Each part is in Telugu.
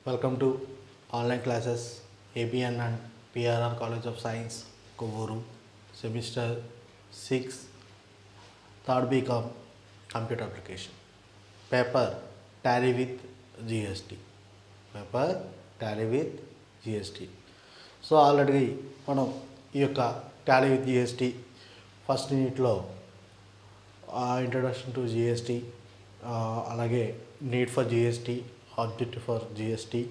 Welcome to online classes ABN and PRR College of Science, Kovuru, semester 6, third BCom Computer Application. Paper Tally with GST. Paper Tally with GST. So already మనం ఈ యొక్క టాలీ విత్ జిఎస్టీ ఫస్ట్ యూనిట్లో ఇంట్రడక్షన్ టు జిఎస్టీ, అలాగే need for GST, objective for GST,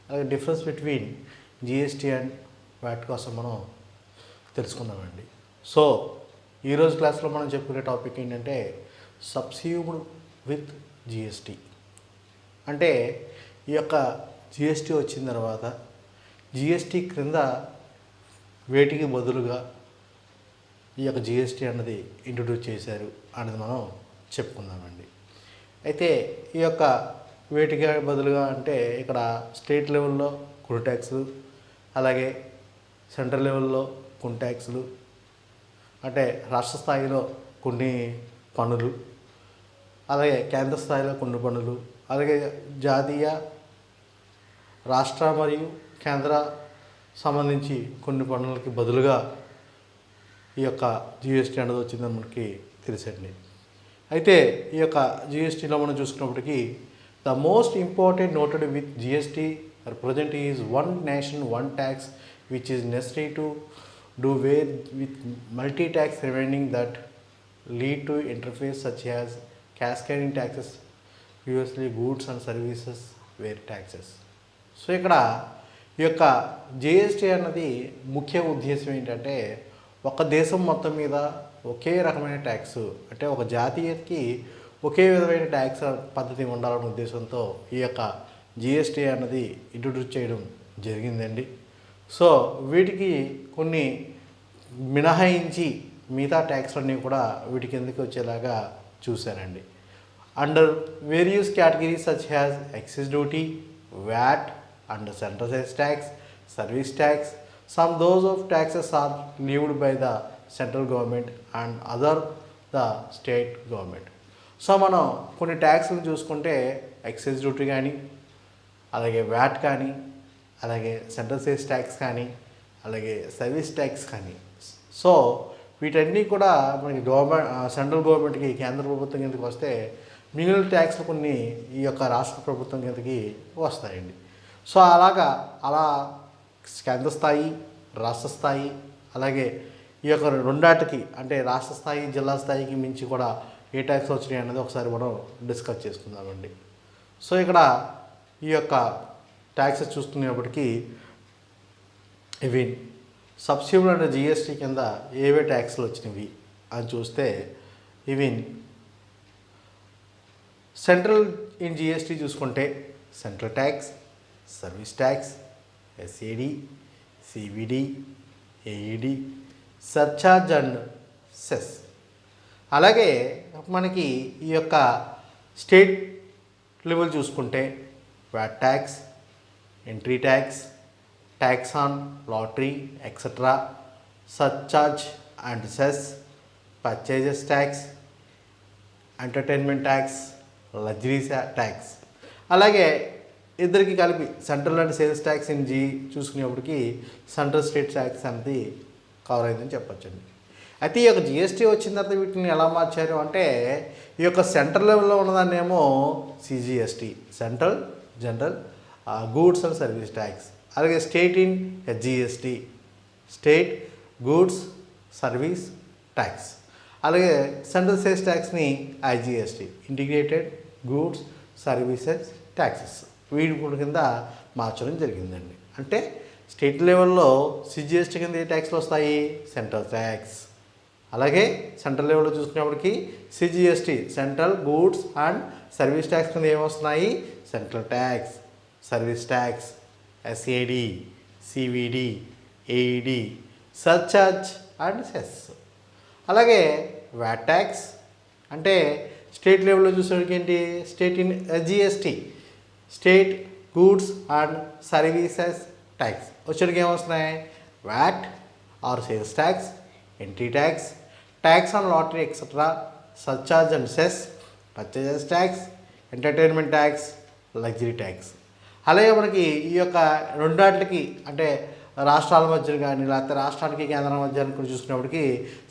అలాగే difference between GST and VAT కోసం మనం తెలుసుకుందామండి. సో ఈరోజు క్లాస్లో మనం చెప్పుకునే టాపిక్ ఏంటంటే సబ్స్యూమ్డ్ విత్ జిఎస్టీ. అంటే ఈ యొక్క జిఎస్టీ వచ్చిన తర్వాత జిఎస్టీ క్రింద వేటికి బదులుగా ఈ యొక్క జిఎస్టీ అన్నది ఇంట్రడ్యూస్ చేశారు అనేది మనం చెప్పుకుందామండి. అయితే ఈ యొక్క వేటికి బదులుగా అంటే ఇక్కడ స్టేట్ లెవెల్లో కొన్ని ట్యాక్సులు, అలాగే సెంట్రల్ లెవెల్లో కొన్ని ట్యాక్సులు, అంటే రాష్ట్ర స్థాయిలో కొన్ని పన్నులు, అలాగే కేంద్ర స్థాయిలో కొన్ని పన్నులు, అలాగే జాతీయ, రాష్ట్ర మరియు కేంద్ర సంబంధించి కొన్ని పన్నులకి బదులుగా ఈ యొక్క జిఎస్టీ అనేది వచ్చిందని మనకి తెలుసండి. అయితే ఈ యొక్క జిఎస్టీలో మనం చూసుకున్నప్పటికీ the most important noted with GST present is one nation one tax which is necessary to do where with multi tax remaining that lead to interface such as cascading taxes, previously goods and services where taxes. So ఇక్కడ ఈ యొక్క జిఎస్టీ అన్నది ముఖ్య ఉద్దేశం ఏంటంటే ఒక దేశం మొత్తం మీద ఒకే రకమైన ట్యాక్స్, అంటే ఒక జాతీయతకి ఒకే విధమైన ట్యాక్స్ పద్ధతి ఉండాలనే ఉద్దేశంతో ఈ యొక్క జిఎస్టీ అన్నది ఇంట్రడ్యూస్ చేయడం జరిగిందండి. సో వీటికి కొన్ని మినహాయించి మిగతా ట్యాక్స్లన్నీ కూడా వీటి కిందకి వచ్చేలాగా చూశానండి. Under various categories such has excise duty, VAT and central sales tax, service tax. Some those of taxes are levied by the central government and other the state government. So మనం కొన్ని ట్యాక్స్లను చూసుకుంటే ఎక్సైజ్ డ్యూటీ కానీ, అలాగే వ్యాట్ కానీ, అలాగే సెంట్రల్ సేల్స్ ట్యాక్స్ కానీ, అలాగే సర్వీస్ ట్యాక్స్ కానీ. సో వీటన్నీ కూడా మనకి సెంట్రల్ గవర్నమెంట్కి, కేంద్ర ప్రభుత్వం కిందకి వస్తే మిగిలిన ట్యాక్స్లు కొన్ని ఈ యొక్క రాష్ట్ర ప్రభుత్వం కిందకి వస్తాయండి. సో అలా కేంద్ర స్థాయి, రాష్ట్ర స్థాయి, అలాగే ఈ యొక్క రెండాటికి అంటే రాష్ట్ర స్థాయి, జిల్లా స్థాయికి మించి కూడా ఏ ట్యాక్స్ వచ్చినాయి అన్నది ఒకసారి మనం డిస్కస్ చేసుకుందామండి. సో ఇక్కడ ఈ యొక్క ట్యాక్సెస్ చూసుకునేప్పటికీ ఇవి సబ్సిడీ అంటే జిఎస్టీ కింద ఏవే ట్యాక్స్లు వచ్చినవి అని చూస్తే ఇవి సెంట్రల్ ఇన్ జిఎస్టీ చూసుకుంటే central tax, service tax, SAD, CVD, AED, surcharge and cess. అలాగే మనకి ఈ యొక్క స్టేట్ లెవెల్ చూసుకుంటే VAT tax, entry tax, tax on lottery etcetera, surcharge and cess, purchases tax, entertainment tax, luxury tax. అలాగే ఇద్దరికి కలిపి central and sales tax in G చూసుకునేప్పటికి సెంట్రల్ స్టేట్ ట్యాక్స్ అనేది కవర్ అయిందని చెప్పొచ్చండి. అయితే ఈ యొక్క జిఎస్టీ వచ్చిన తర్వాత వీటిని ఎలా మార్చారు అంటే ఈ యొక్క సెంట్రల్ లెవెల్లో ఉన్నదాన్నేమో CGST, central general goods and service tax, అలాగే state in HGST, state goods service tax, అలాగే సెంట్రల్ సేల్స్ ట్యాక్స్ని IGST, integrated goods services taxes, వీటి కింద మార్చడం జరిగిందండి. అంటే స్టేట్ లెవెల్లో సిజిఎస్టీ కింద ఏ ట్యాక్స్లు వస్తాయి? Central tax. అలాగే సెంట్రల్ లెవెల్లో చూసుకునేప్పటికి CGST, central goods and service tax కింద ఏమొస్తున్నాయి? Central tax, service tax, SAD, CVD, AED, surcharge and cess. అలాగే వ్యాట్ ట్యాక్స్ అంటే స్టేట్ లెవెల్లో చూసేవాడికి ఏంటి? State in GST, state goods and services tax వచ్చేటికి ఏమొస్తున్నాయి? VAT or sales tax, entry tax, tax on lottery etcetera, surcharge and cess, purchases tax, entertainment tax, luxury tax. అలాగే మనకి ఈ యొక్క రెండాటికి అంటే రాష్ట్రాల మధ్య కానీ లేకపోతే రాష్ట్రానికి కేంద్రం మధ్య కూడా చూసుకున్నప్పటికీ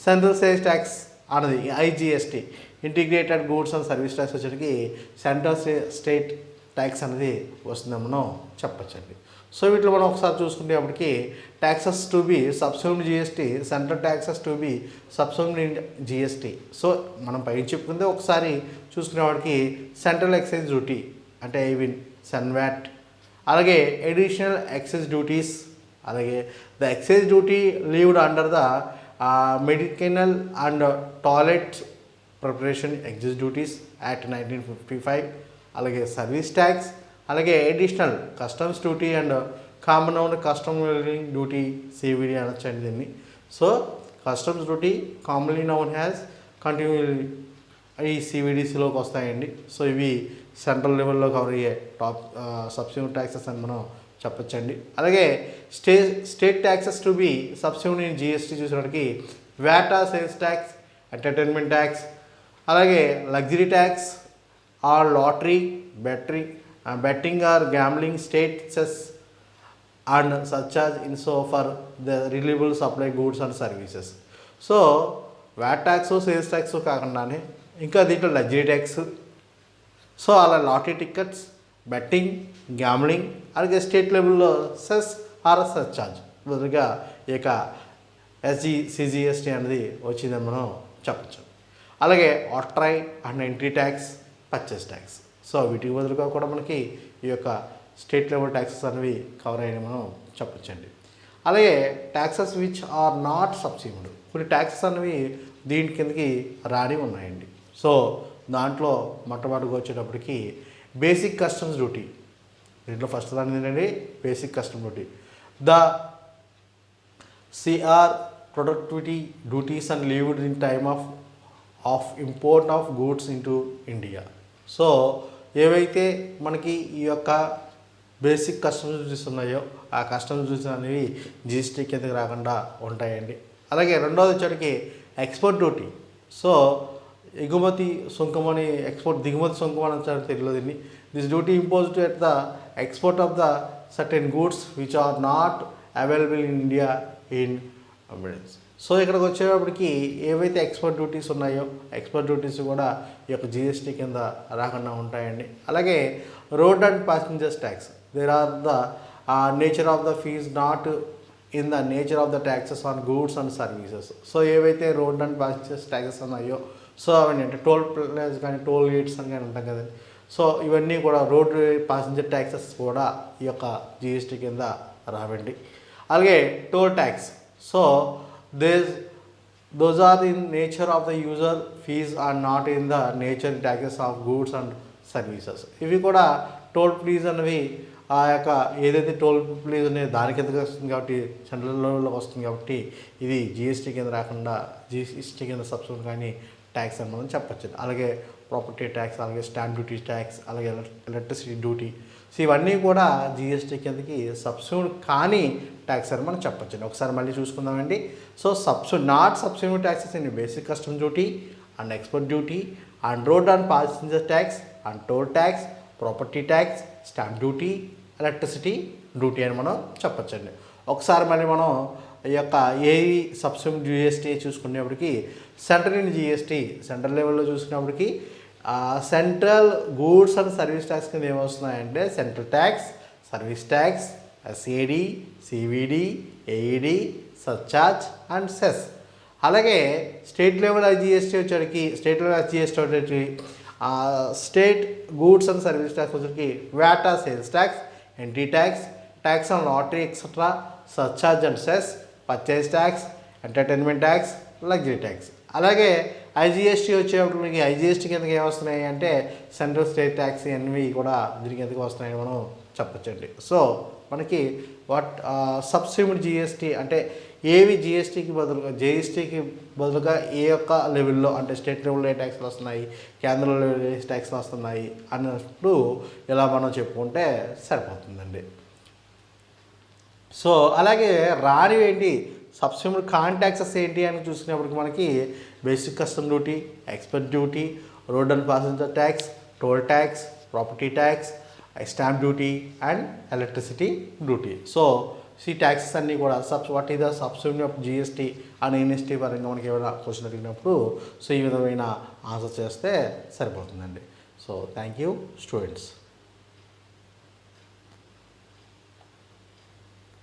సెంట్రల్ సేల్స్ ట్యాక్స్ అన్నది IGST integrated goods and service tax వచ్చేటికి సెంట్రల్ స్టేట్ ట్యాక్స్ అనేది వస్తుందని మనం చెప్పచ్చండి. సో వీటిలో మనం ఒకసారి చూసుకునేప్పటికి taxes to be subsumed GST, central taxes to be subsumed in GST. So మనం పైన చెప్పుకుందే ఒకసారి చూసుకునేవాడికి సెంట్రల్ ఎక్సైజ్ డ్యూటీ అంటే ఇవి సన్వాట్, అలాగే అడిషనల్ ఎక్సైజ్ డ్యూటీస్, అలాగే the excise duty levied under the medical and toilet preparation excise duties act 1955, అలాగే సర్వీస్ ట్యాక్స్, అలాగే additional customs duty and common custom duty CVD అనొచ్చండి దీన్ని. So customs duty commonly known has continuously ఈ సివిడిసిలోకి వస్తాయండి. సో ఇవి సెంట్రల్ లెవెల్లో కవర్ అయ్యే టాప్ సబ్స్యూమ్డ్ ట్యాక్సెస్ అని మనం చెప్పచ్చండి. అలాగే state taxes to be subsumed in GST చూసినప్పటికి వ్యాటా, సేల్స్ ట్యాక్స్, ఎంటర్టైన్మెంట్ ట్యాక్స్, అలాగే luxury tax or lottery, betting or gambling state cess and such as in so far the leviable supply goods and services. So VAT tax, sales tax కాకుండానే ఇంకా దీంట్లో లగ్జరీ ట్యాక్స్, సో అలా లాటరీ టికెట్స్, బెట్టింగ్, గ్యాంబ్లింగ్, అలాగే స్టేట్ లెవెల్లో సెస్ ఆర్ సర్చార్జ్ బదులుగా ఇక సిజిఎస్టీ అనేది వచ్చిందని మనం చెప్పచ్చు. అలాగే ఆట్రై and entry tax, purchase tax. So వీటికి బదులుగా కూడా మనకి ఈ యొక్క స్టేట్ లెవెల్ ట్యాక్సెస్ అనేవి కవర్ అయ్యని మనం చెప్పచ్చండి. అలాగే ట్యాక్సెస్ విచ్ ఆర్ నాట్ సబ్సిమ్డ్, కొన్ని ట్యాక్సెస్ అనేవి దీని కిందకి రాని ఉన్నాయండి. సో దాంట్లో మొట్టమొదటిగా వచ్చేటప్పటికి బేసిక్ కస్టమ్స్ డ్యూటీ. దీంట్లో ఫస్ట్ దాని ఏంటంటే basic custom duty. The CR productivity duties and లీవ్డ్ in time of import of goods into India. So ఏవైతే మనకి ఈ యొక్క బేసిక్ కస్టమ్స్ డ్యూటీస్ ఉన్నాయో ఆ కస్టమ్స్ డ్యూటీస్ అనేవి జిఎస్టీ కిందకి రాకుండా ఉంటాయండి. అలాగే రెండవది వచ్చేటికి ఎక్స్పోర్ట్ డ్యూటీ. సో ఎగుమతి సుంకం అని దిగుమతి సుంకం అని వచ్చారు తెలుగులో దీన్ని. This duty imposed at the export of the certain goods which are not available in India in abundance. So ఇక్కడికి వచ్చేటప్పటికి ఏవైతే ఎక్స్పోర్ట్ డ్యూటీస్ ఉన్నాయో ఎక్స్పోర్ట్ డ్యూటీస్ కూడా ఈ యొక్క జిఎస్టీ కింద రాకుండా ఉంటాయండి. అలాగే road and passengers tax, there are the nature of the fees not in the nature of the taxes on goods and services. So ఏవైతే రోడ్ అండ్ ప్యాసింజర్స్ ట్యాక్సెస్ ఉన్నాయో సో అవన్నీ అంటే టోల్ ప్లేస్ కానీ టోల్ గేట్స్ అని కానీ ఉంటాం కదండి. సో ఇవన్నీ కూడా రోడ్ ప్యాసింజర్ ట్యాక్సెస్ కూడా ఈ యొక్క జిఎస్టీ కింద రావండి. అలాగే toll tax, so those are in nature of the user fees are not in the nature taxes of goods and services. ఇవి కూడా టోల్ ప్లీజ్ అనేవి ఆ యొక్క ఏదైతే టోల్ ప్లీజ్ అనేది దాని కిందకి వస్తుంది కాబట్టి సెంట్రల్ లెవెల్లోకి వస్తుంది కాబట్టి ఇది జిఎస్టీ కింద రాకుండా జిఎస్టీ కింద సబ్సిడీ కానీ ట్యాక్స్ అని మనం చెప్పచ్చు. అలాగే ప్రాపర్టీ ట్యాక్స్, అలాగే స్టాంప్ డ్యూటీ ట్యాక్స్, అలాగే ఎలక్ట్రిసిటీ డ్యూటీ. సో ఇవన్నీ కూడా జిఎస్టీ కిందకి సబ్సిడీ కానీ ట్యాక్స్ అని మనం చెప్పచ్చు. ఒకసారి మళ్ళీ చూసుకుందామండి. So not subsidy taxes in basic custom duty and export duty and road and passenger tax and toll tax, property tax, stamp duty, electricity duty అని మనం చెప్పచ్చండి. ఒకసారి మళ్ళీ మనం ఈ యొక్క ఏవి సబ్సిడీ జిఎస్టీ చూసుకునేప్పటికి సెంట్రల్ ఇన్ జిఎస్టీ సెంట్రల్ లెవెల్లో చూసుకునేప్పటికి central goods and service tax కింద ఏమొస్తున్నాయంటే central tax, service tax, SAD, CVD, AED, surcharge and cess. అలాగే స్టేట్ లెవెల్ జిఎస్టీ వచ్చేటికి స్టేట్ లెవెల్ జిఎస్టీ వచ్చేటికి state goods and service tax వచ్చేటికి వ్యాటా, sales tax, entry tax, tax on lottery etcetera, surcharge and cess, purchase tax, entertainment tax, luxury tax. అలాగే ఐజిఎస్టీ వచ్చేటప్పటికి ఐజిఎస్టీ కిందకి ఏమొస్తున్నాయి అంటే సెంట్రల్ స్టేట్ ట్యాక్స్ అన్నీ కూడా దీని కిందకి వస్తున్నాయని మనం చెప్పచ్చండి. సో మనకి సబ్సిడీ జిఎస్టీ అంటే ఏవి జిఎస్టీకి బదులుగా ఏ యొక్క లెవెల్లో అంటే స్టేట్ లెవెల్లో ఏ ట్యాక్స్లు వస్తున్నాయి, కేంద్ర లెవెల్లో ఏ ట్యాక్స్లు వస్తున్నాయి అన్నప్పుడు ఇలా మనం చెప్పుకుంటే సరిపోతుందండి. సో అలాగే రానివి ఏంటి సబ్సిడీ కాన్ ట్యాక్సెస్ ఏంటి అని చూసుకునేప్పటికి మనకి basic custom duty, export duty, road and passenger tax, toll tax, property tax, stamp duty and electricity duty. So ఈ ట్యాక్సెస్ అన్నీ కూడా what is the subsume of GST and NST పరంగా మనకి ఏమైనా క్వశ్చన్ అడిగినప్పుడు సో ఈ విధమైన ఆన్సర్ చేస్తే సరిపోతుందండి. So thank you students.